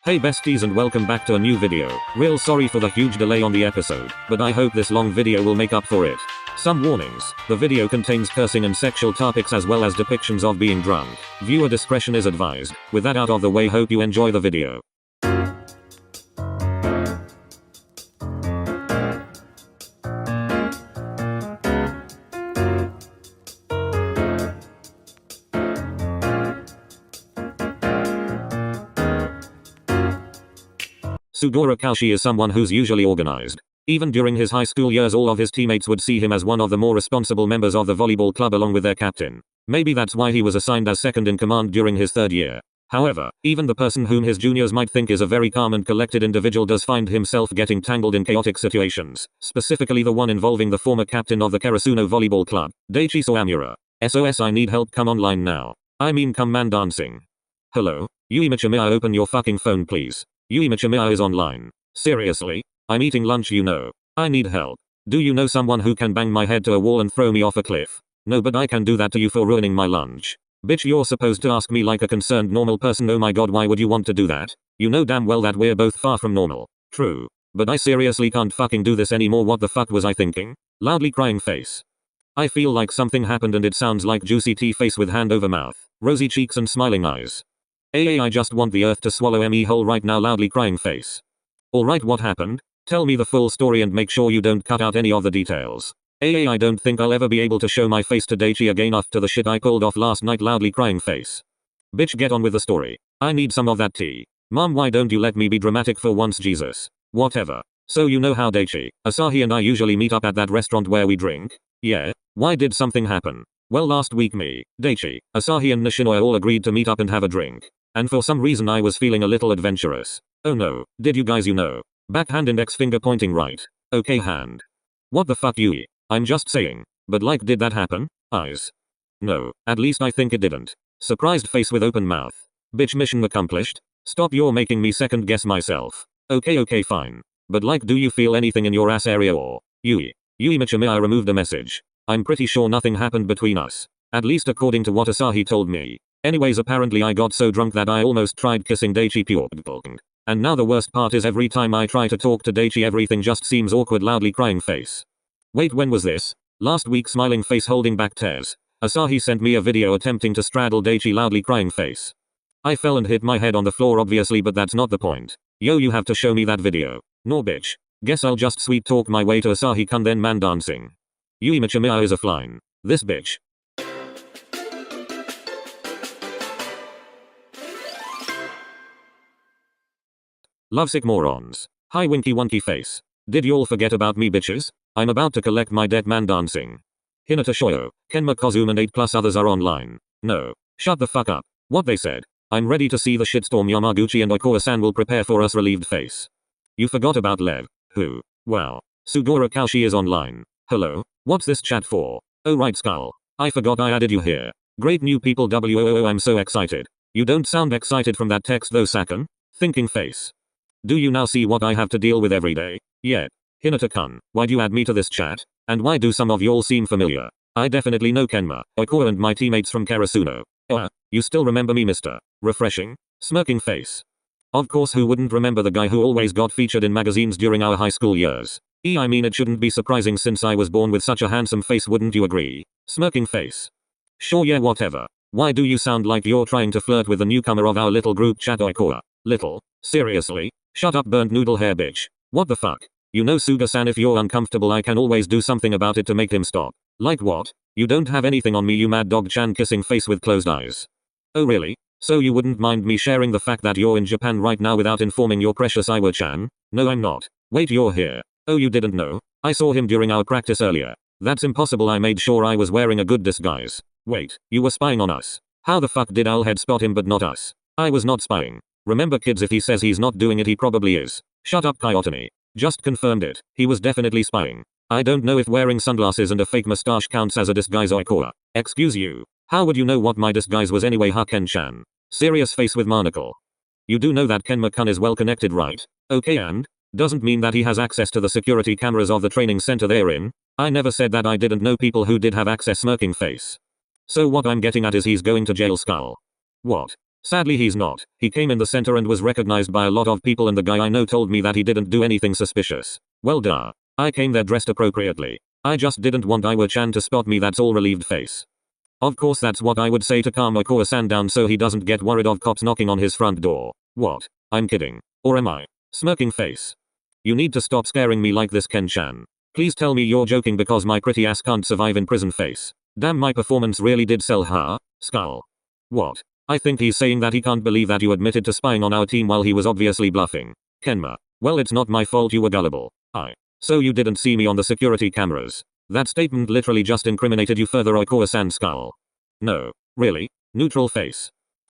Hey besties and welcome back to a new video. Real sorry for the huge delay on the episode, but I hope this long video will make up for it. Some warnings: the video contains cursing and sexual topics as well as depictions of being drunk. Viewer discretion is advised. With that out of the way, hope you enjoy the video. Sugoro Kaushi is someone who's usually organized. Even during his high school years, all of his teammates would see him as one of the more responsible members of the volleyball club along with their captain. Maybe that's why he was assigned as second in command during his third year. However, even the person whom his juniors might think is a very calm and collected individual does find himself getting tangled in chaotic situations, specifically the one involving the former captain of the Karasuno volleyball club, 𝗍𝗍 Sawamura. SOS, I need help, come online now. I mean, come man dancing. Hello? 𝗍𝗍, open your fucking phone please. 𝗍𝗍 is online. Seriously? I'm eating lunch, you know. I need help. Do you know someone who can bang my head to a wall and throw me off a cliff? No, but I can do that to you for ruining my lunch. Bitch, you're supposed to ask me like a concerned normal person. Oh my god, why would you want to do that? You know damn well that we're both far from normal. True. But I seriously can't fucking do this anymore. What the fuck was I thinking? Loudly crying face. I feel like something happened and it sounds like juicy tea face with hand over mouth, rosy cheeks and smiling eyes. I just want the earth to swallow me whole right now. Loudly crying face. Alright, what happened? Tell me the full story and make sure you don't cut out any of the details. I don't think I'll ever be able to show my face to 𝗍𝗍 again after the shit I pulled off last night. Loudly crying face. Bitch, get on with the story. I need some of that tea. Mom, why don't you let me be dramatic for once, Jesus? Whatever. So you know how 𝗍𝗍, Asahi and I usually meet up at that restaurant where we drink? Yeah? Why did something happen? Well, last week me, 𝗍𝗍, Asahi and Nishinoya all agreed to meet up and have a drink. And for some reason I was feeling a little adventurous. Oh no, did you guys Backhand index finger pointing right. Okay hand. What the fuck Yui? I'm just saying. But like, did that happen? Eyes. No, at least I think it didn't. Surprised face with open mouth. Bitch, mission accomplished. Stop, you're making me second guess myself. Okay fine. But like, do you feel anything in your ass area or? Yui. 𝗍𝗍, I removed a message. I'm pretty sure nothing happened between us. At least according to what Asahi told me. Anyways, apparently I got so drunk that I almost tried kissing 𝗍𝗍. And now the worst part is every time I try to talk to 𝗍𝗍 everything just seems awkward. Loudly crying face. Wait, when was this? Last week. Smiling face holding back tears. Asahi sent me a video attempting to straddle 𝗍𝗍. Loudly crying face. I fell and hit my head on the floor obviously, but that's not the point. Yo, you have to show me that video. No bitch. Guess I'll just sweet talk my way to Asahi-kun then man dancing. 𝗍𝗍 is offline. This bitch. Lovesick morons. Hi winky wonky face. Did y'all forget about me bitches? I'm about to collect my debt. Man dancing. Hinata Shoyo, Kenma Kozum and 8+ others are online. No. Shut the fuck up. What they said. I'm ready to see the shitstorm Yamaguchi and Oikawa-san will prepare for us. Relieved face. You forgot about Lev. Who? Wow. Sugoro Kaushi is online. Hello? What's this chat for? Oh right, Skull. I forgot I added you here. Great new people. WOOO, I'm so excited. You don't sound excited from that text though, Sakan. Thinking face. Do you now see what I have to deal with every day? Yeah. Hinata-kun, why'd you add me to this chat? And why do some of y'all seem familiar? I definitely know Kenma, Oikawa and my teammates from Karasuno. You still remember me, Mr. Refreshing? Smirking face. Of course, who wouldn't remember the guy who always got featured in magazines during our high school years? I mean, it shouldn't be surprising since I was born with such a handsome face, wouldn't you agree? Smirking face. Sure, yeah, whatever. Why do you sound like you're trying to flirt with the newcomer of our little group chat, Oikawa? Little? Seriously? Shut up, burnt noodle hair bitch. What the fuck? You know, Suga-san, if you're uncomfortable I can always do something about it to make him stop. Like what? You don't have anything on me, you mad dog-chan kissing face with closed eyes. Oh really? So you wouldn't mind me sharing the fact that you're in Japan right now without informing your precious Iwa-chan? No, I'm not. Wait, you're here. Oh, you didn't know? I saw him during our practice earlier. That's impossible, I made sure I was wearing a good disguise. Wait, you were spying on us? How the fuck did Owlhead spot him but not us? I was not spying. Remember kids, if he says he's not doing it he probably is. Shut up, Kyotomi. Just confirmed it. He was definitely spying. I don't know if wearing sunglasses and a fake mustache counts as a disguise, Oikawa. Excuse you. How would you know what my disguise was anyway, Haken-chan? Serious face with monocle. You do know that Kenma-kun is well connected, right? Okay, and? Doesn't mean that he has access to the security cameras of the training center they're in. I never said that I didn't know people who did have access. Smirking face. So what I'm getting at is he's going to jail, Skull. What? Sadly he's not. He came in the center and was recognized by a lot of people and the guy I know told me that he didn't do anything suspicious. Well duh. I came there dressed appropriately. I just didn't want Iwa-chan to spot me, that's all. Relieved face. Of course that's what I would say to calm Okoa-san down so he doesn't get worried of cops knocking on his front door. What? I'm kidding. Or am I? Smirking face. You need to stop scaring me like this, Ken-chan. Please tell me you're joking because my pretty ass can't survive in prison face. Damn, my performance really did sell, huh? Skull. What? I think he's saying that he can't believe that you admitted to spying on our team while he was obviously bluffing. Kenma. Well, it's not my fault you were gullible. So you didn't see me on the security cameras. That statement literally just incriminated you further, Okoa-san. Skull. No. Really? Neutral face.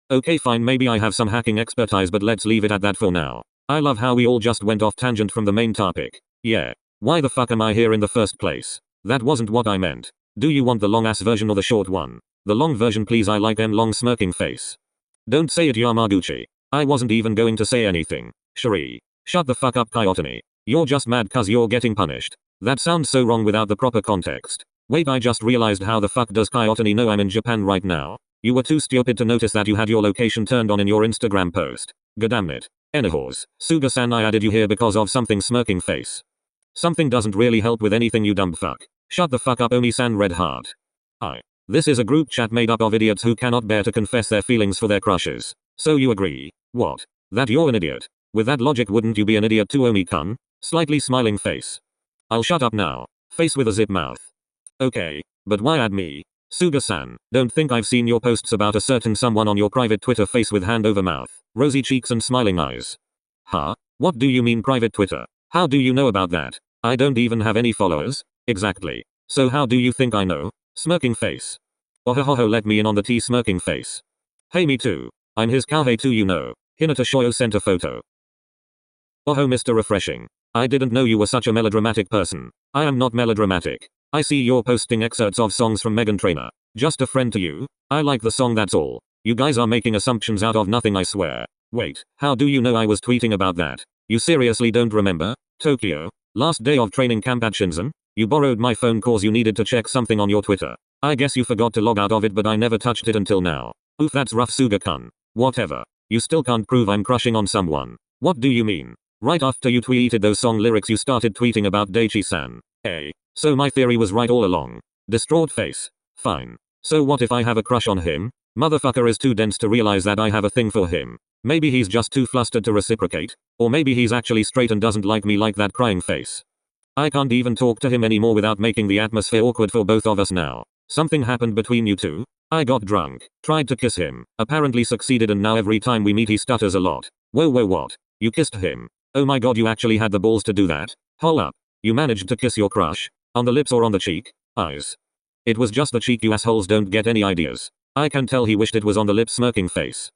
Okay fine, maybe I have some hacking expertise, but let's leave it at that for now. I love how we all just went off tangent from the main topic. Yeah. Why the fuck am I here in the first place? That wasn't what I meant. Do you want the long ass version or the short one? The long version please, I like them long. Smirking face. Don't say it, Yamaguchi. I wasn't even going to say anything. Shuri. Shut the fuck up, 𝗬𝗂𝘅. You're just mad cause you're getting punished. That sounds so wrong without the proper context. Wait, I just realized, how the fuck does 𝗬𝗂𝘅 know I'm in Japan right now? You were too stupid to notice that you had your location turned on in your Instagram post. Goddammit. Anyways, Suga-san, I added you here because of something. Smirking face. Something doesn't really help with anything, you dumb fuck. Shut the fuck up, Oni-san. Red heart. This is a group chat made up of idiots who cannot bear to confess their feelings for their crushes. So you agree? What? That you're an idiot? With that logic, wouldn't you be an idiot too, Oni-kun? Slightly smiling face. I'll shut up now. Face with a zip mouth. Okay, but why add me? Suga-san, don't think I've seen your posts about a certain someone on your private Twitter. Face with hand over mouth, rosy cheeks and smiling eyes. Huh? What do you mean private Twitter? How do you know about that? I don't even have any followers. Exactly. So how do you think I know? Smirking face. Ohohoho, let me in on the tea. Smirking face. Hey, me too. I'm his Kouhei too, you know. Hinata Shoyo sent a photo. Oh, Mr. Refreshing. I didn't know you were such a melodramatic person. I am not melodramatic. I see you're posting excerpts of songs from Meghan Trainor. Just a friend to you. I like the song, that's all. You guys are making assumptions out of nothing, I swear. Wait, how do you know I was tweeting about that? You seriously don't remember? Tokyo. Last day of training camp at Shinzen? You borrowed my phone cause you needed to check something on your Twitter. I guess you forgot to log out of it, but I never touched it until now. Oof, that's rough, Suga-kun. Whatever. You still can't prove I'm crushing on someone. What do you mean? Right after you tweeted those song lyrics you started tweeting about Daichi-san. So my theory was right all along. Distraught face. Fine. So what if I have a crush on him? Motherfucker is too dense to realize that I have a thing for him. Maybe he's just too flustered to reciprocate. Or maybe he's actually straight and doesn't like me. Like that crying face. I can't even talk to him anymore without making the atmosphere awkward for both of us now. Something happened between you two? I got drunk, tried to kiss him, apparently succeeded, and now every time we meet he stutters a lot. Whoa, what? You kissed him? Oh my god, you actually had the balls to do that? Hold up. You managed to kiss your crush? On the lips or on the cheek? Eyes? It was just the cheek, you assholes don't get any ideas. I can tell he wished it was on the lips. Smirking face.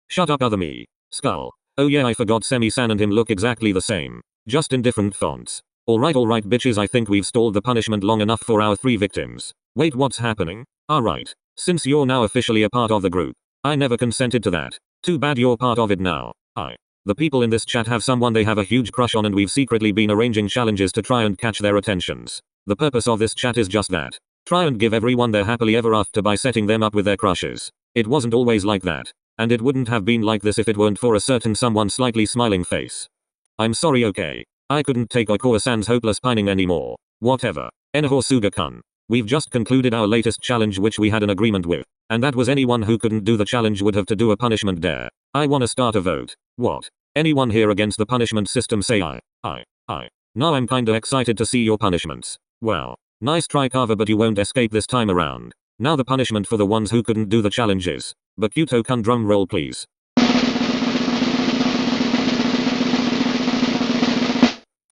Shut up, other me. Skull. Oh yeah, I forgot Semi-san and him look exactly the same. Just in different fonts. Alright bitches, I think we've stalled the punishment long enough for our 3 victims. Wait, what's happening? Alright. Since you're now officially a part of the group. I never consented to that. Too bad you're part of it now. The people in this chat have someone they have a huge crush on, and we've secretly been arranging challenges to try and catch their attentions. The purpose of this chat is just that. Try and give everyone their happily ever after by setting them up with their crushes. It wasn't always like that. And it wouldn't have been like this if it weren't for a certain someone. Slightly smiling face. I'm sorry, okay. I couldn't take Okoa-san's hopeless pining anymore. Whatever. Anyhow, Suga-kun. We've just concluded our latest challenge, which we had an agreement with. And that was anyone who couldn't do the challenge would have to do a punishment dare. I wanna start a vote. What? Anyone here against the punishment system say aye. Now I'm kinda excited to see your punishments. Wow. Nice try, Carver, but you won't escape this time around. Now the punishment for the ones who couldn't do the challenge is. Bakuto-kun, drum roll please.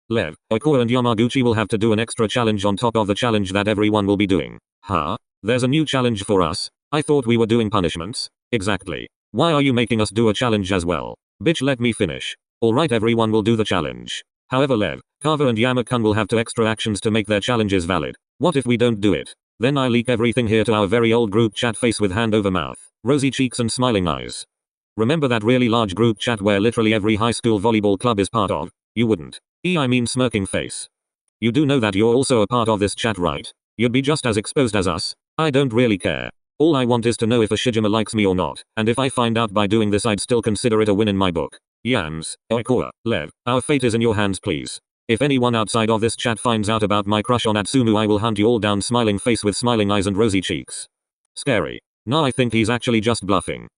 Lev, Okoa and Yamaguchi will have to do an extra challenge on top of the challenge that everyone will be doing. Huh? There's a new challenge for us? I thought we were doing punishments. Exactly. Why are you making us do a challenge as well? Bitch, let me finish. Alright, everyone will do the challenge. However, Lev, Carver and Yama-kun will have to extra actions to make their challenges valid. What if we don't do it? Then I leak everything here to our very old group chat. Face with hand over mouth, rosy cheeks and smiling eyes. Remember that really large group chat where literally every high school volleyball club is part of? You wouldn't. I mean smirking face. You do know that you're also a part of this chat, right? You'd be just as exposed as us. I don't really care. All I want is to know if 𝗍𝗂𝗫 likes me or not, and if I find out by doing this I'd still consider it a win in my book. Yams, Oikoa, Lev, our fate is in your hands please. If anyone outside of this chat finds out about my crush on Atsumu I will hunt you all down. Smiling face with smiling eyes and rosy cheeks. Scary. Nah, I think he's actually just bluffing.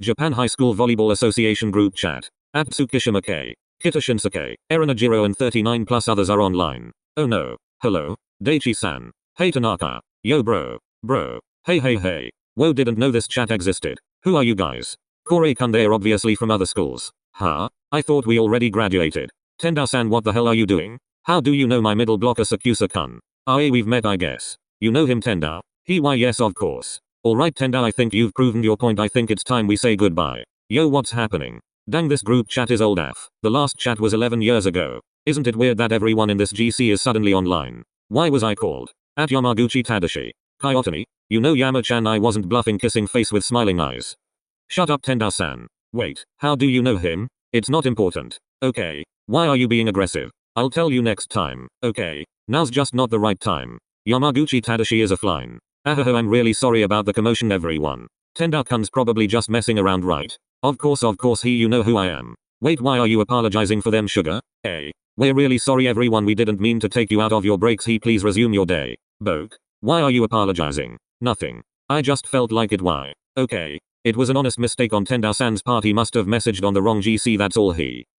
Japan High School Volleyball Association Group Chat. At 𝗬𝗍𝗫𝗁, Kita Shinsuke, Erinajiro and 39 plus others are online. Oh no. Hello. Daichi-san. Hey Tanaka. Yo bro. Bro. Hey. Whoa, didn't know this chat existed. Who are you guys? Korei-kun, they are obviously from other schools. Huh? I thought we already graduated. Tendao-san, what the hell are you doing? How do you know my middle blocker Sakusa-kun? We've met I guess. You know him Tendao? Why yes of course. Alright Tendao, I think you've proven your point. I think it's time we say goodbye. Yo, what's happening? Dang, this group chat is old af. The last chat was 11 years ago. Isn't it weird that everyone in this GC is suddenly online? Why was I called? At Yamaguchi Tadashi. Kaiotani. You know Yama-chan, I wasn't bluffing. Kissing face with smiling eyes. Shut up Tendao-san. Wait, how do you know him? It's not important. Okay. Why are you being aggressive? I'll tell you next time. Okay. Now's just not the right time. Yamaguchi Tadashi is offline. I'm really sorry about the commotion everyone. Tendao-kun's probably just messing around, right? Of course you know who I am. Wait, why are you apologizing for them sugar? We're really sorry everyone, we didn't mean to take you out of your breaks. Please resume your day. Boke. Why are you apologizing? Nothing. I just felt like it. Why? Okay. It was an honest mistake on Tendao-san's part. He must have messaged on the wrong GC, that's all.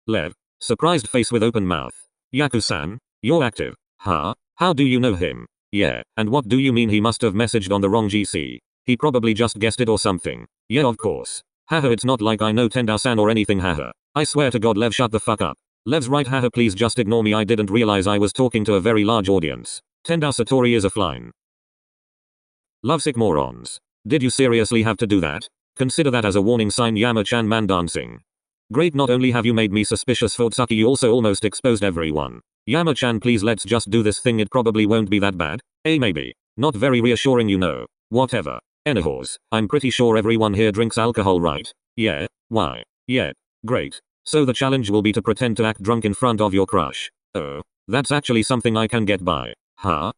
Lev. Surprised face with open mouth. Yaku-san? You're active. Huh? How do you know him? Yeah, and what do you mean he must have messaged on the wrong GC? He probably just guessed it or something. Yeah, of course. Haha, it's not like I know Tendao-san or anything. Haha. I swear to God, Lev, shut the fuck up. Lev's right. Haha, please just ignore me. I didn't realize I was talking to a very large audience. Tendao Satori is offline. Lovesick morons. Did you seriously have to do that? Consider that as a warning sign. Yama-chan, man dancing. Great, not only have you made me suspicious for Tsuki, you also almost exposed everyone. Yama-chan, please let's just do this thing. It probably won't be that bad. Maybe. Not very reassuring, you know. Whatever. Anyways, I'm pretty sure everyone here drinks alcohol, right? Yeah. Why? Yeah. Great. So the challenge will be to pretend to act drunk in front of your crush. Oh. That's actually something I can get by. Huh?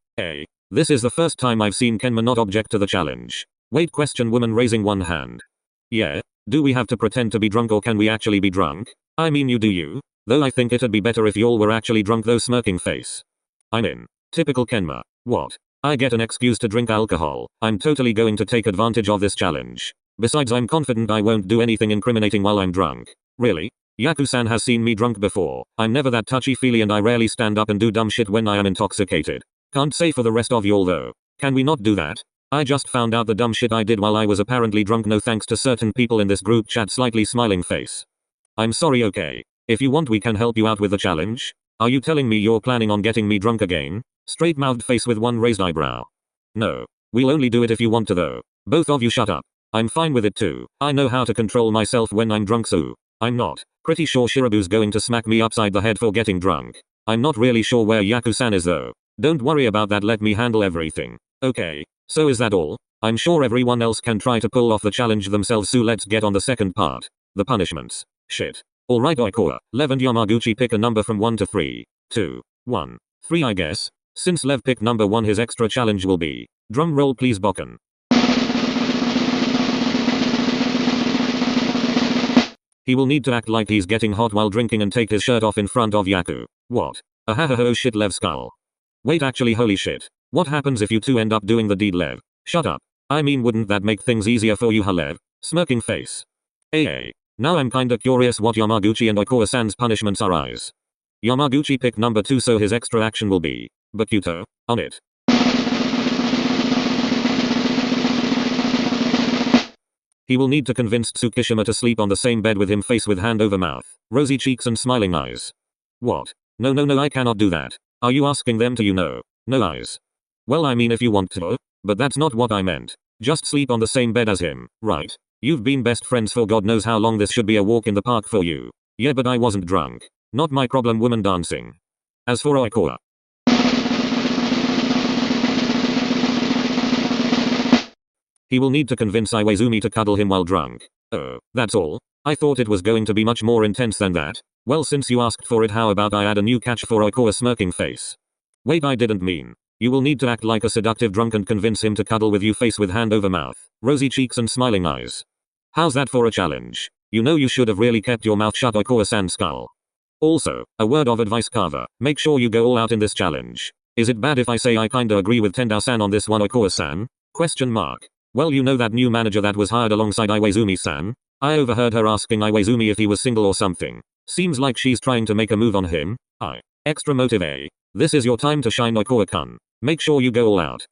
This is the first time I've seen Kenma not object to the challenge. Wait, question, woman raising one hand. Yeah. Do we have to pretend to be drunk or can we actually be drunk? I mean, you do you. Though I think it'd be better if y'all were actually drunk though. Smirking face. I'm in. Typical Kenma. What? I get an excuse to drink alcohol. I'm totally going to take advantage of this challenge. Besides, I'm confident I won't do anything incriminating while I'm drunk. Really? Yaku-san has seen me drunk before. I'm never that touchy-feely and I rarely stand up and do dumb shit when I am intoxicated. Can't say for the rest of y'all though. Can we not do that? I just found out the dumb shit I did while I was apparently drunk. No thanks to certain people in this group chat. Slightly smiling face. I'm sorry. Okay. If you want we can help you out with the challenge. Are you telling me you're planning on getting me drunk again? Straight-mouthed face with one raised eyebrow. No. We'll only do it if you want to though. Both of you shut up. I'm fine with it too. I know how to control myself when I'm drunk, so I'm not. Pretty sure Shirabu's going to smack me upside the head for getting drunk. I'm not really sure where Yaku-san is though. Don't worry about that, let me handle everything. Okay. So is that all? I'm sure everyone else can try to pull off the challenge themselves, so let's get on the second part. The punishments. Shit. Alright Oikoa, Lev and Yamaguchi, pick a number from 1 to 3. 2. 1. 3 I guess. Since Lev picked number 1, his extra challenge will be, drum roll please Bokken. He will need to act like he's getting hot while drinking and take his shirt off in front of Yaku. What? Oh shit, Lev skull. Wait, actually holy shit. What happens if you two end up doing the deed, Lev? Shut up. I mean, wouldn't that make things easier for you, Lev? Smirking face. Now I'm kinda curious what Yamaguchi and Oikoa-san's punishments are. Eyes. Yamaguchi picked number 2, so his extra action will be, Bakuto, on it. He will need to convince 𝗬𝗍𝗫𝗁 to sleep on the same bed with him. Face with hand over mouth, rosy cheeks and smiling eyes. What? No, I cannot do that. Are you asking them to, you know? No eyes. Well, I mean if you want to, but that's not what I meant. Just sleep on the same bed as him, right? You've been best friends for God knows how long. This should be a walk in the park for you. Yeah, but I wasn't drunk. Not my problem, woman dancing. As for Oikoa, he will need to convince Iwaizumi to cuddle him while drunk. Oh, that's all? I thought it was going to be much more intense than that. Well, since you asked for it, how about I add a new catch for Oikoa? Smirking face. Wait, I didn't mean. You will need to act like a seductive drunk and convince him to cuddle with you face with hand over mouth, rosy cheeks and smiling eyes. How's that for a challenge? You know you should have really kept your mouth shut, 𝗁𝗂𝘂𝘁𝗲 skull. Also, a word of advice, 𝗁𝗂𝘂𝘂𝗁, make sure you go all out in this challenge. Is it bad if I say I kinda agree with Tendao-san on this one, 𝗁𝗂𝗂𝘁𝗲? Well, you know that new manager that was hired alongside Iwaizumi-san? I overheard her asking Iwaizumi if he was single or something. Seems like she's trying to make a move on him. Extra motive, eh? This is your time to shine, 𝗁𝗂𝗂𝘁. Make sure you go all out.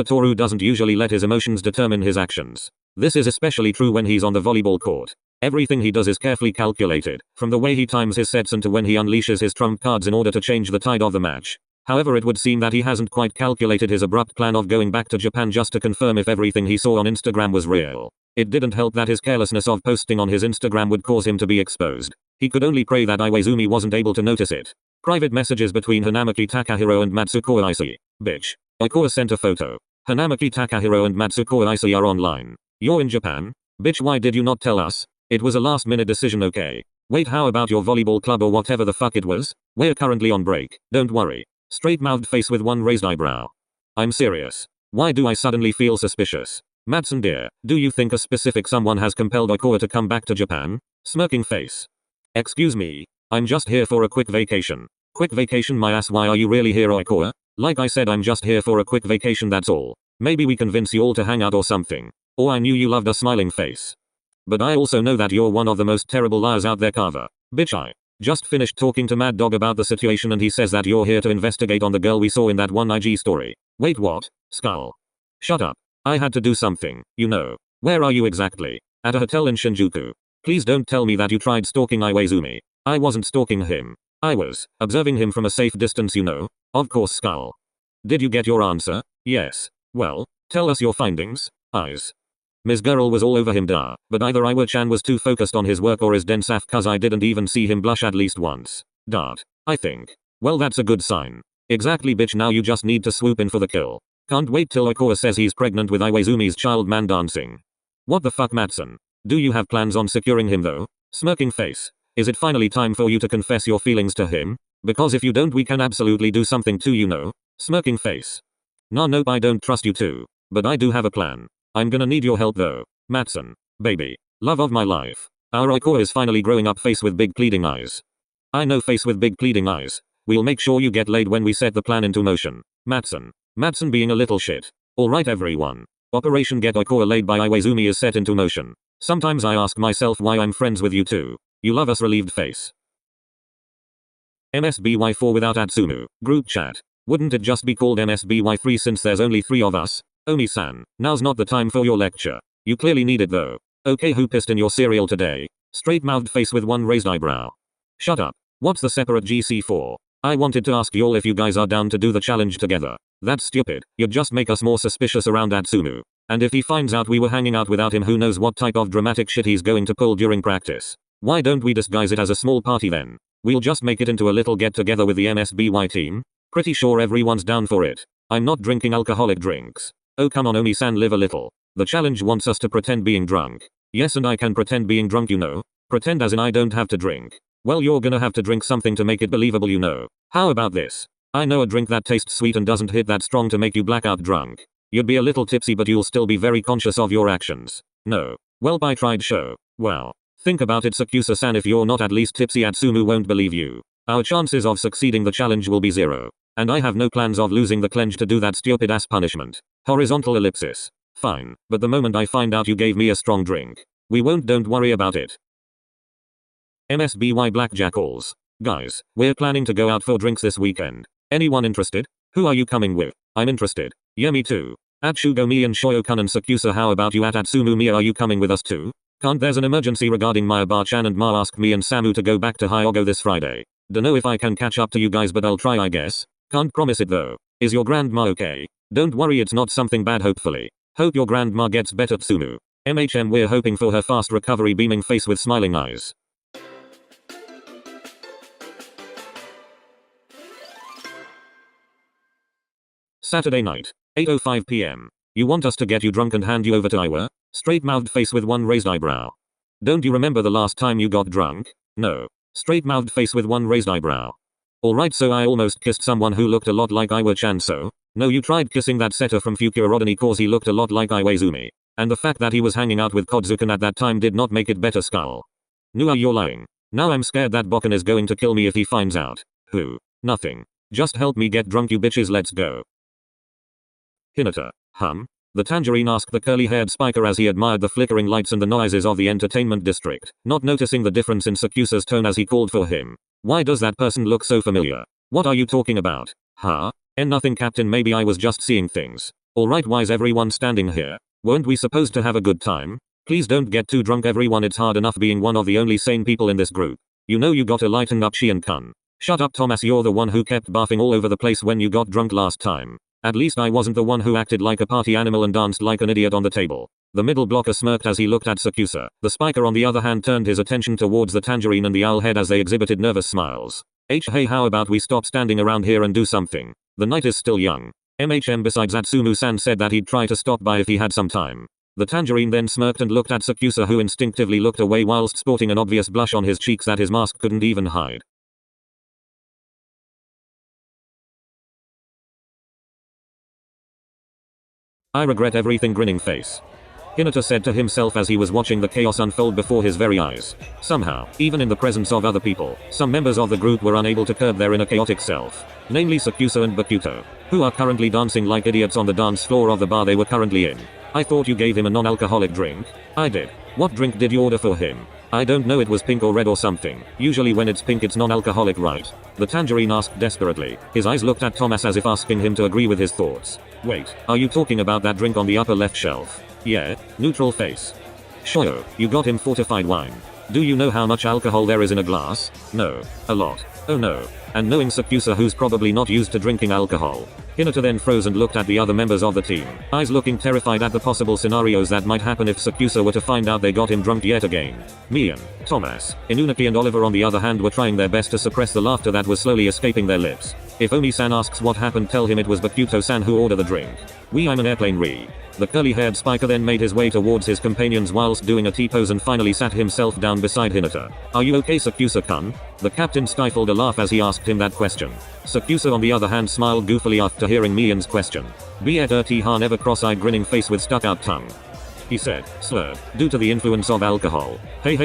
Toru doesn't usually let his emotions determine his actions. This is especially true when he's on the volleyball court. Everything he does is carefully calculated, from the way he times his sets and to when he unleashes his trump cards in order to change the tide of the match. However, it would seem that he hasn't quite calculated his abrupt plan of going back to Japan just to confirm if everything he saw on Instagram was real. It didn't help that his carelessness of posting on his Instagram would cause him to be exposed. He could only pray that Iwaizumi wasn't able to notice it. Private messages between Hanamaki Takahiro and Matsuko Ise. Bitch. 𝗁𝗂𝗂𝘁𝗲 sent a photo. Hanamaki Takahiro and Matsuko Ise are online. You're in Japan? Bitch, why did you not tell us? It was a last minute decision, okay? Wait, how about your volleyball club or whatever the fuck it was? We're currently on break, don't worry. Straight-mouthed face with one raised eyebrow. I'm serious. Why do I suddenly feel suspicious? Matson dear, do you think a specific someone has compelled 𝗁𝗂𝗂𝘁𝗲 to come back to Japan? Smirking face. Excuse me. I'm just here for a quick vacation. Quick vacation my ass, why are you really here, 𝗁𝗂𝗂𝗁? Like I said, I'm just here for a quick vacation, that's all. Maybe we convince you all to hang out or something. Or I knew you loved a smiling face. But I also know that you're one of the most terrible liars out there, 𝗁𝗂𝗁. Bitch, I just finished talking to Mad Dog about the situation and he says that you're here to investigate on the girl we saw in that one IG story. Wait, what? Skull. Shut up. I had to do something, you know. Where are you exactly? At a hotel in Shinjuku. Please don't tell me that you tried stalking Iwaizumi. I wasn't stalking him. I was observing him from a safe distance, you know. Of course, skull. Did you get your answer? Yes. Well, tell us your findings. Eyes. Ms. Girl was all over him, duh, but either Iwa-chan was too focused on his work or is densaf cause I didn't even see him blush at least once. Dart. I think. Well, that's a good sign. Exactly, bitch, now you just need to swoop in for the kill. Can't wait till 𝗁𝗂𝗂𝗁𝗁 says he's pregnant with Iwaizumi's child, man dancing. What the fuck, Matson? Do you have plans on securing him though? Smirking face. Is it finally time for you to confess your feelings to him? Because if you don't, we can absolutely do something too, you know. Smirking face. Nah, nope, I don't trust you too. But I do have a plan. I'm gonna need your help though. Matson. Baby. Love of my life. Our 𝗁𝗂𝗂𝗁 is finally growing up, face with big pleading eyes. I know, face with big pleading eyes. We'll make sure you get laid when we set the plan into motion. Matson. Matson being a little shit. Alright everyone. Operation Get 𝗁𝗂𝗁𝗁 laid by Iwaizumi is set into motion. Sometimes I ask myself why I'm friends with you too. You love us, relieved face. MSBY4 without Atsumu. Group chat. Wouldn't it just be called MSBY3 since there's only 3 of us? Oni-san, now's not the time for your lecture. You clearly need it though. Okay, who pissed in your cereal today? Straight-mouthed face with one raised eyebrow. Shut up. What's the separate GC for? I wanted to ask y'all if you guys are down to do the challenge together. That's stupid. You'd just make us more suspicious around Atsumu. And if he finds out we were hanging out without him, who knows what type of dramatic shit he's going to pull during practice. Why don't we disguise it as a small party then? We'll just make it into a little get-together with the MSBY team. Pretty sure everyone's down for it. I'm not drinking alcoholic drinks. Oh come on, Oni-san, live a little. The challenge wants us to pretend being drunk. Yes, and I can pretend being drunk, you know. Pretend as in I don't have to drink. Well, you're gonna have to drink something to make it believable, you know. How about this? I know a drink that tastes sweet and doesn't hit that strong to make you blackout drunk. You'd be a little tipsy but you'll still be very conscious of your actions. No. Well, I tried show. Well. Think about it, Sakusa-san, if you're not at least tipsy, Atsumu won't believe you. Our chances of succeeding the challenge will be 0. And I have no plans of losing the clench to do that stupid ass punishment. Horizontal ellipsis. Fine, but the moment I find out you gave me a strong drink, we won't, don't worry about it. MSBY Blackjack calls. Guys, we're planning to go out for drinks this weekend. Anyone interested? Who are you coming with? I'm interested. Yeah, me too. At Shugo, me and Shoyo-kun and Sakusa, how about you? At Atsumu, Mia, are you coming with us too? Can't, there's an emergency regarding Mayaba-chan and Ma asked me and Samu to go back to Hyogo this Friday. Dunno if I can catch up to you guys, but I'll try, I guess. Can't promise it though. Is your grandma okay? Don't worry, it's not something bad, hopefully. Hope your grandma gets better, Tsumu. MHM, we're hoping for her fast recovery, beaming face with smiling eyes. Saturday night. 8:05 p.m. You want us to get you drunk and hand you over to Iwa? Straight-mouthed face with one raised eyebrow. Don't you remember the last time you got drunk? No. straight-mouthed face with one raised eyebrow. Alright, so I almost kissed someone who looked a lot like Iwa-chan, so? No, you tried kissing that setter from Fukurodani cause he looked a lot like Iwaizumi. And the fact that he was hanging out with Kodzukan at that time did not make it better, skull. Nua, you're lying. Now I'm scared that Bokken is going to kill me if he finds out. Who? Nothing. Just help me get drunk, you bitches, let's go. Hinata. The tangerine asked the curly-haired spiker as he admired the flickering lights and the noises of the entertainment district, not noticing the difference in Sakusa's tone as he called for him. Why does that person look so familiar? What are you talking about? Nothing, Captain, maybe I was just seeing things. Alright, why's everyone standing here? Weren't we supposed to have a good time? Please don't get too drunk, everyone, it's hard enough being one of the only sane people in this group. You know you gotta lighten up, Shion-kun. Shut up, Thomas, you're the one who kept barfing all over the place when you got drunk last time. At least I wasn't the one who acted like a party animal and danced like an idiot on the table. The middle blocker smirked as he looked at Sakusa. The spiker on the other hand turned his attention towards the tangerine and the owl head as they exhibited nervous smiles. Hey, how about we stop standing around here and do something? The night is still young. Besides Atsumu-san said that he'd try to stop by if he had some time. The tangerine then smirked and looked at Sakusa, who instinctively looked away whilst sporting an obvious blush on his cheeks that his mask couldn't even hide. I regret everything, grinning face. Hinata said to himself as he was watching the chaos unfold before his very eyes. Somehow, even in the presence of other people, some members of the group were unable to curb their inner chaotic self. Namely Sakusa and Bakuto, who are currently dancing like idiots on the dance floor of the bar they were currently in. I thought you gave him a non-alcoholic drink. I did. What drink did you order for him? I don't know, it was pink or red or something. Usually when it's pink it's non-alcoholic, right? The tangerine asked desperately. His eyes looked at Thomas as if asking him to agree with his thoughts. Wait, are you talking about that drink on the upper left shelf? Yeah, neutral face. Shoyo, you got him fortified wine. Do you know how much alcohol there is in a glass? No. A lot. Oh no. And knowing Sakusa, who's probably not used to drinking alcohol. Hinata then froze and looked at the other members of the team, eyes looking terrified at the possible scenarios that might happen if Sakusa were to find out they got him drunk yet again. Mian, Thomas, Inunaki and Oliver on the other hand were trying their best to suppress the laughter that was slowly escaping their lips. If Omi-san asks what happened, tell him it was Bakuto-san who ordered the drink. I'm an airplane re. The curly-haired spiker then made his way towards his companions whilst doing a T-pose and finally sat himself down beside Hinata. Are you okay, Sakusa-kun? The captain stifled a laugh as he asked him that question. Sakusa on the other hand smiled goofily after hearing Mian's question. 𝗵𝗶𝗂𝘁𝗄 never cross-eyed grinning face with stuck-out tongue. He said, slurred, due to the influence of alcohol. Hey,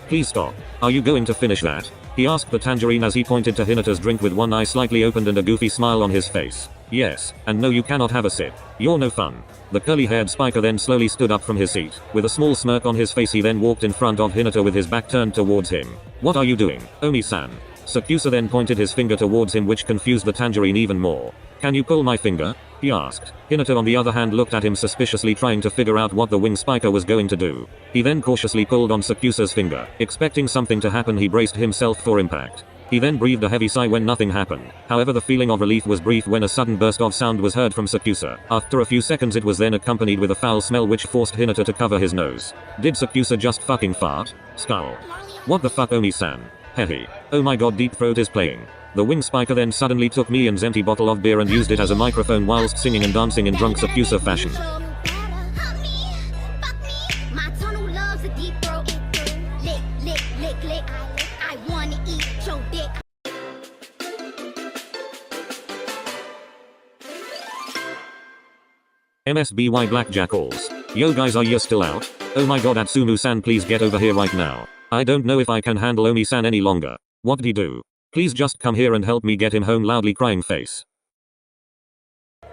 please stop. Are you going to finish that? He asked the tangerine as he pointed to Hinata's drink with one eye slightly opened and a goofy smile on his face. Yes, and no, you cannot have a sip. You're no fun. The curly-haired spiker then slowly stood up from his seat. With a small smirk on his face he then walked in front of Hinata with his back turned towards him. What are you doing, Omi-san? Sakusa then pointed his finger towards him, which confused the tangerine even more. Can you pull my finger? He asked. Hinata on the other hand looked at him suspiciously, trying to figure out what the wing spiker was going to do. He then cautiously pulled on Sakusa's finger. Expecting something to happen, he braced himself for impact. He then breathed a heavy sigh when nothing happened. However, the feeling of relief was brief when a sudden burst of sound was heard from Sakusa. After a few seconds it was then accompanied with a foul smell which forced Hinata to cover his nose. Did Sakusa just fucking fart? Skull. What the fuck, Omi-san? Hehe. Oh my god, Deep Throat is playing. The wing spiker then suddenly took Mian's empty bottle of beer and used it as a microphone whilst singing and dancing in drunk Sakusa fashion. MSBY Blackjackals. Yo guys, are you still out? Oh my god, Atsumu-san, please get over here right now. I don't know if I can handle Omi-san any longer. What'd he do? Please just come here and help me get him home, loudly crying face.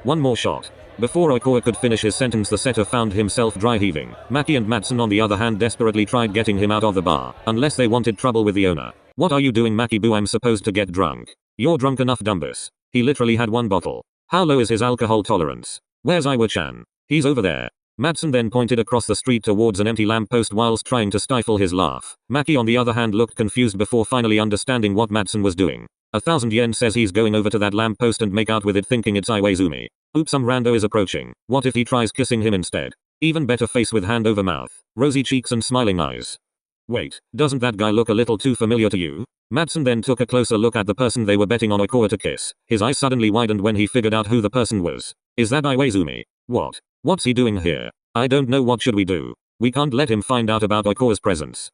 One more shot. Before Oikawa could finish his sentence, the setter found himself dry heaving. Maki and Matsun on the other hand desperately tried getting him out of the bar, unless they wanted trouble with the owner. What are you doing, Maki-boo? I'm supposed to get drunk. You're drunk enough, Dumbus. He literally had one bottle. How low is his alcohol tolerance? Where's Iwa-chan? He's over there. Matsun then pointed across the street towards an empty lamppost whilst trying to stifle his laugh. Maki on the other hand looked confused before finally understanding what Matsun was doing. 1,000 yen says he's going over to that lamppost and make out with it, thinking it's Iwaizumi. Oops, some rando is approaching. What if he tries kissing him instead? Even better, face with hand over mouth, rosy cheeks and smiling eyes. Wait, doesn't that guy look a little too familiar to you? Matsun then took a closer look at the person they were betting on Oikawa to kiss. His eyes suddenly widened when he figured out who the person was. Is that Iwaizumi? What? What's he doing here? I don't know, what should we do? We can't let him find out about Oikawa's presence.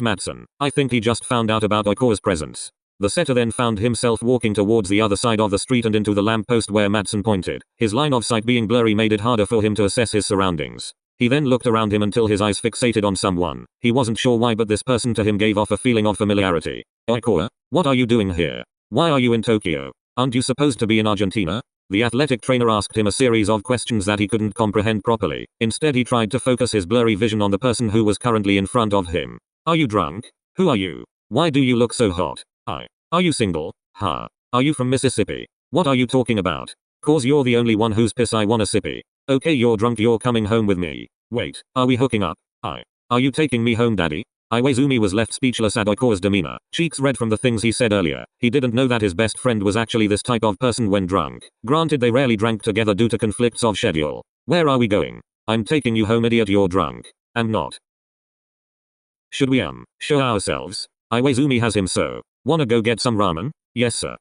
Matson, I think he just found out about Oiko's presence. The setter then found himself walking towards the other side of the street and into the lamppost where Matson pointed. His line of sight being blurry made it harder for him to assess his surroundings. He then looked around him until his eyes fixated on someone. He wasn't sure why, but this person to him gave off a feeling of familiarity. Oiko, what are you doing here? Why are you in Tokyo? Aren't you supposed to be in Argentina? The athletic trainer asked him a series of questions that he couldn't comprehend properly. Instead he tried to focus his blurry vision on the person who was currently in front of him. Are you drunk? Who are you? Why do you look so hot? Are you single? Are you from Mississippi? What are you talking about? 'Cause you're the only one who's piss I wanna sippy. Okay, you're drunk, you're coming home with me. Wait, are we hooking up? Are you taking me home, daddy? Iwaizumi was left speechless at Oiko's demeanor, cheeks red from the things he said earlier. He didn't know that his best friend was actually this type of person when drunk. Granted, they rarely drank together due to conflicts of schedule. Where are we going? I'm taking you home, idiot, you're drunk. I'm not. Should we show ourselves? Iwaizumi has him so. Wanna go get some ramen? Yes sir.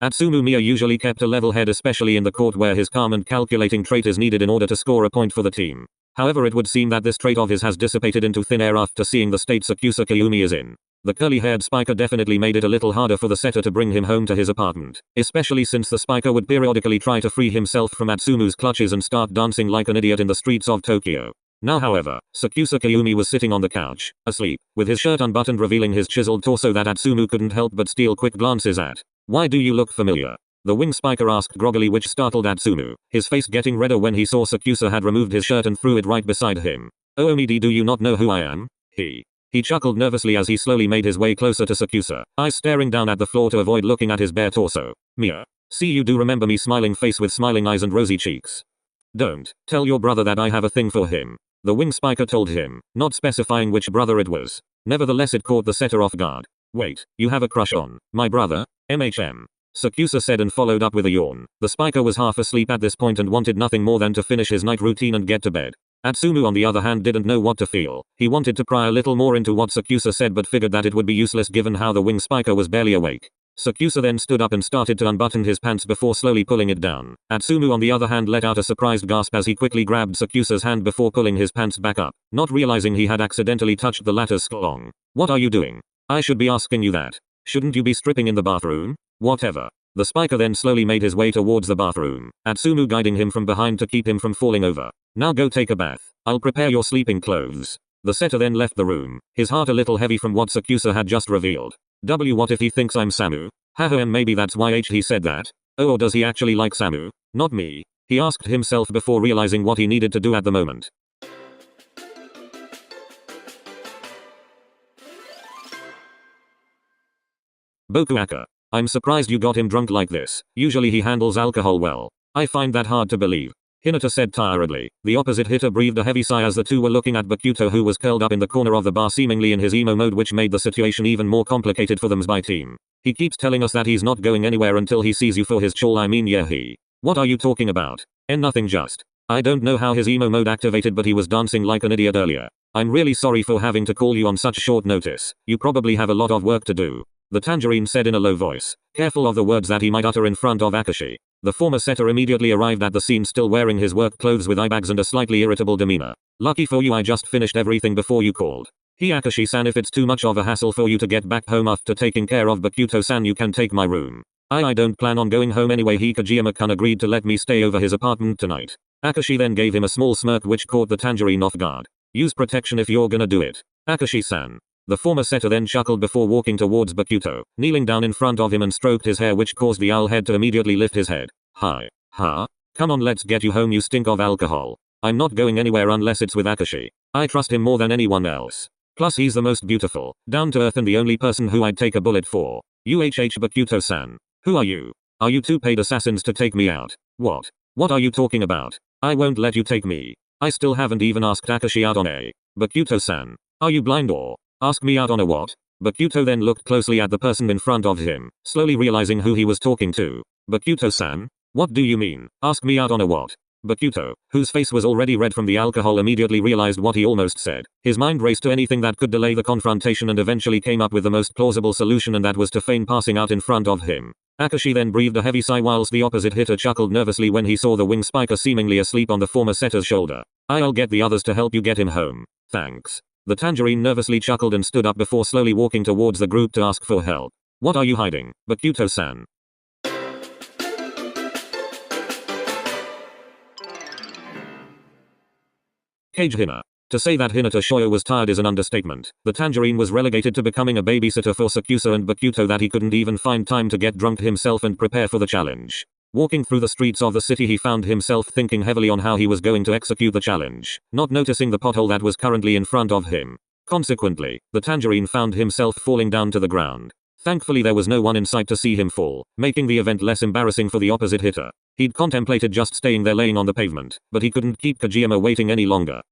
Atsumu Miya usually kept a level head, especially in the court where his calm and calculating trait is needed in order to score a point for the team. However, it would seem that this trait of his has dissipated into thin air after seeing the state Sakusa Kiyumi is in. The curly-haired spiker definitely made it a little harder for the setter to bring him home to his apartment, especially since the spiker would periodically try to free himself from Atsumu's clutches and start dancing like an idiot in the streets of Tokyo. Now however, Sakusa Kiyumi was sitting on the couch, asleep, with his shirt unbuttoned revealing his chiseled torso that Atsumu couldn't help but steal quick glances at. Why do you look familiar? The wing spiker asked groggily, which startled Atsumu, his face getting redder when he saw Sakusa had removed his shirt and threw it right beside him. Omidi, do you not know who I am? He chuckled nervously as he slowly made his way closer to Sakusa, eyes staring down at the floor to avoid looking at his bare torso. Miya. See, you do remember me? Smiling face with smiling eyes and rosy cheeks. Don't tell your brother that I have a thing for him. The wing spiker told him, not specifying which brother it was. Nevertheless, it caught the setter off guard. Wait, you have a crush on my brother? Sakusa said and followed up with a yawn. The spiker was half asleep at this point and wanted nothing more than to finish his night routine and get to bed. Atsumu on the other hand didn't know what to feel. He wanted to pry a little more into what Sakusa said but figured that it would be useless given how the wing spiker was barely awake. Sakusa then stood up and started to unbutton his pants before slowly pulling it down. Atsumu on the other hand let out a surprised gasp as he quickly grabbed Sakusa's hand before pulling his pants back up, not realizing he had accidentally touched the latter's schlong. What are you doing? I should be asking you that. Shouldn't you be stripping in the bathroom? Whatever. The spiker then slowly made his way towards the bathroom, Atsumu guiding him from behind to keep him from falling over. Now go take a bath. I'll prepare your sleeping clothes. The setter then left the room, his heart a little heavy from what Sakusa had just revealed. What if he thinks I'm Samu? Haha, and maybe that's why he said that. Oh, or does he actually like Samu? Not me. He asked himself before realizing what he needed to do at the moment. Bokuaka. I'm surprised you got him drunk like this. Usually he handles alcohol well. I find that hard to believe. Hinata said tiredly. The opposite hitter breathed a heavy sigh as the two were looking at Bakuto, who was curled up in the corner of the bar seemingly in his emo mode, which made the situation even more complicated for the 𝗵𝗶𝗇 team. He keeps telling us that he's not going anywhere until he sees you for his chol. I mean, yeah, What are you talking about? Nothing, just. I don't know how his emo mode activated, but he was dancing like an idiot earlier. I'm really sorry for having to call you on such short notice. You probably have a lot of work to do. The tangerine said in a low voice, careful of the words that he might utter in front of Akashi. The former setter immediately arrived at the scene, still wearing his work clothes with eye bags and a slightly irritable demeanor. Lucky for you, I just finished everything before you called. Akashi-san, if it's too much of a hassle for you to get back home after taking care of Bakuto-san, you can take my room. I don't plan on going home anyway. Kojiyama-kun agreed to let me stay over his apartment tonight. Akashi then gave him a small smirk which caught the tangerine off guard. Use protection if you're gonna do it. Akashi-san. The former setter then chuckled before walking towards Bakuto, kneeling down in front of him and stroked his hair, which caused the owl head to immediately lift his head. Hi. Come on, let's get you home, you stink of alcohol. I'm not going anywhere unless it's with Akashi. I trust him more than anyone else. Plus he's the most beautiful, down to earth and the only person who I'd take a bullet for. Bakuto-san. Who are you? Are you two paid assassins to take me out? What? What are you talking about? I won't let you take me. I still haven't even asked Akashi out on a. Bakuto-san. Are you blind or? Ask me out on a what? Bakuto then looked closely at the person in front of him, slowly realizing who he was talking to. Bakuto-san? What do you mean? Ask me out on a what? Bakuto, whose face was already red from the alcohol, immediately realized what he almost said. His mind raced to anything that could delay the confrontation and eventually came up with the most plausible solution, and that was to feign passing out in front of him. Akashi then breathed a heavy sigh whilst the opposite hitter chuckled nervously when he saw the wing spiker seemingly asleep on the former setter's shoulder. I'll get the others to help you get him home. Thanks. The tangerine nervously chuckled and stood up before slowly walking towards the group to ask for help. What are you hiding, Bakuto-san? Cage Hina. To say that Hinata Shoyo was tired is an understatement. The tangerine was relegated to becoming a babysitter for Sakusa and Bakuto that he couldn't even find time to get drunk himself and prepare for the challenge. Walking through the streets of the city he found himself thinking heavily on how he was going to execute the challenge, not noticing the pothole that was currently in front of him. Consequently, the tangerine found himself falling down to the ground. Thankfully there was no one in sight to see him fall, making the event less embarrassing for the opposite hitter. He'd contemplated just staying there laying on the pavement, but he couldn't keep Kojima waiting any longer.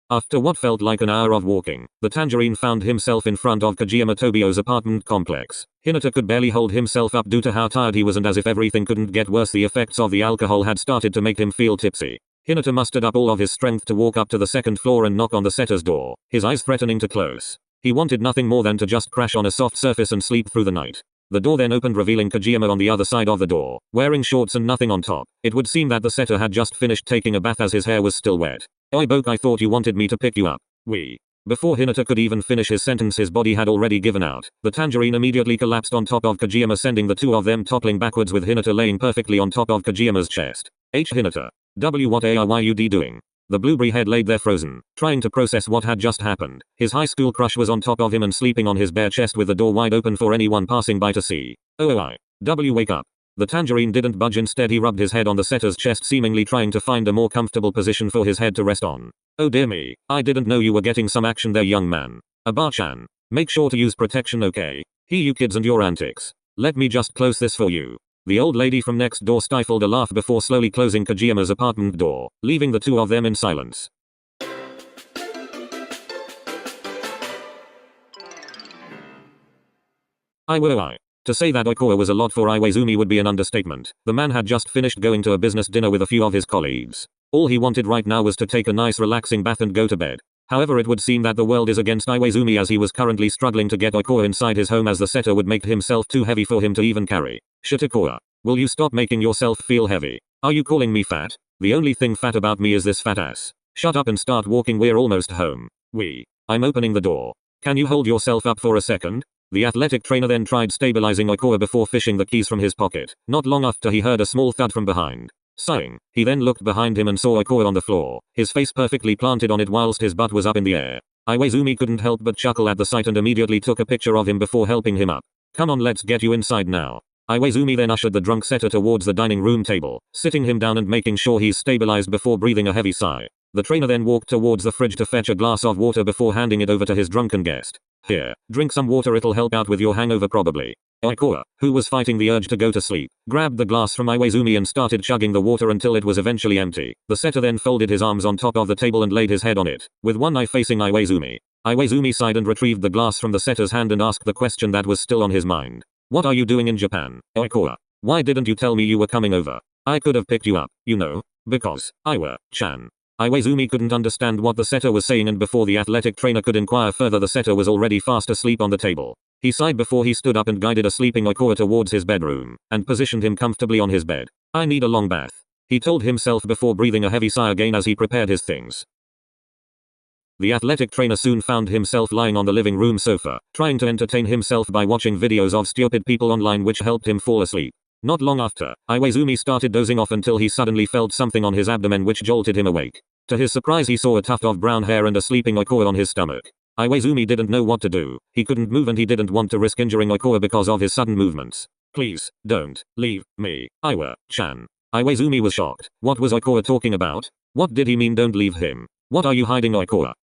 After what felt like an hour of walking, the tangerine found himself in front of Kojima Tobio's apartment complex. Hinata could barely hold himself up due to how tired he was, and as if everything couldn't get worse, the effects of the alcohol had started to make him feel tipsy. Hinata mustered up all of his strength to walk up to the second floor and knock on the setter's door, his eyes threatening to close. He wanted nothing more than to just crash on a soft surface and sleep through the night. The door then opened, revealing Kojima on the other side of the door, wearing shorts and nothing on top. It would seem that the setter had just finished taking a bath as his hair was still wet. Oi Boke, I thought you wanted me to pick you up. Before Hinata could even finish his sentence, his body had already given out. The tangerine immediately collapsed on top of Kojima, sending the two of them toppling backwards with Hinata laying perfectly on top of Kojima's chest. Hinata. What are you doing? The blueberry head laid there frozen, trying to process what had just happened. His high school crush was on top of him and sleeping on his bare chest with the door wide open for anyone passing by to see. Wake up. The tangerine didn't budge, instead he rubbed his head on the setter's chest, seemingly trying to find a more comfortable position for his head to rest on. Oh dear me, I didn't know you were getting some action there, young man. Aba-chan. Make sure to use protection, okay? You kids and your antics. Let me just close this for you. The old lady from next door stifled a laugh before slowly closing Kojima's apartment door, leaving the two of them in silence. Iwaoi. To say that Oikawa was a lot for Iwaizumi would be an understatement. The man had just finished going to a business dinner with a few of his colleagues. All he wanted right now was to take a nice relaxing bath and go to bed. However, it would seem that the world is against Iwaizumi, as he was currently struggling to get Oikawa inside his home as the setter would make himself too heavy for him to even carry. Shitakoa. Will you stop making yourself feel heavy? Are you calling me fat? The only thing fat about me is this fat ass. Shut up and start walking, we're almost home. I'm opening the door. Can you hold yourself up for a second? The athletic trainer then tried stabilizing Oikawa before fishing the keys from his pocket. Not long after, he heard a small thud from behind. Sighing, he then looked behind him and saw Oikawa on the floor, his face perfectly planted on it whilst his butt was up in the air. Iwaizumi couldn't help but chuckle at the sight and immediately took a picture of him before helping him up. Come on, let's get you inside now. Iwaizumi then ushered the drunk setter towards the dining room table, sitting him down and making sure he's stabilized before breathing a heavy sigh. The trainer then walked towards the fridge to fetch a glass of water before handing it over to his drunken guest. Here, drink some water, it'll help out with your hangover probably. Oikawa, who was fighting the urge to go to sleep, grabbed the glass from Iwaizumi and started chugging the water until it was eventually empty. The setter then folded his arms on top of the table and laid his head on it, with one eye facing Iwaizumi. Iwaizumi sighed and retrieved the glass from the setter's hand and asked the question that was still on his mind. What are you doing in Japan, Oikawa? Why didn't you tell me you were coming over? I could have picked you up, you know. Because, Iwa-chan. Iwaizumi couldn't understand what the setter was saying, and before the athletic trainer could inquire further, the setter was already fast asleep on the table. He sighed before he stood up and guided a sleeping Oikawa towards his bedroom, and positioned him comfortably on his bed. I need a long bath, he told himself before breathing a heavy sigh again as he prepared his things. The athletic trainer soon found himself lying on the living room sofa, trying to entertain himself by watching videos of stupid people online which helped him fall asleep. Not long after, Iwaizumi started dozing off until he suddenly felt something on his abdomen which jolted him awake. To his surprise, he saw a tuft of brown hair and a sleeping Oikawa on his stomach. Iwaizumi didn't know what to do. He couldn't move and he didn't want to risk injuring Oikawa because of his sudden movements. Please, don't leave me, Iwa-chan. Iwaizumi was shocked. What was Oikawa talking about? What did he mean, don't leave him? What are you hiding, Oikawa?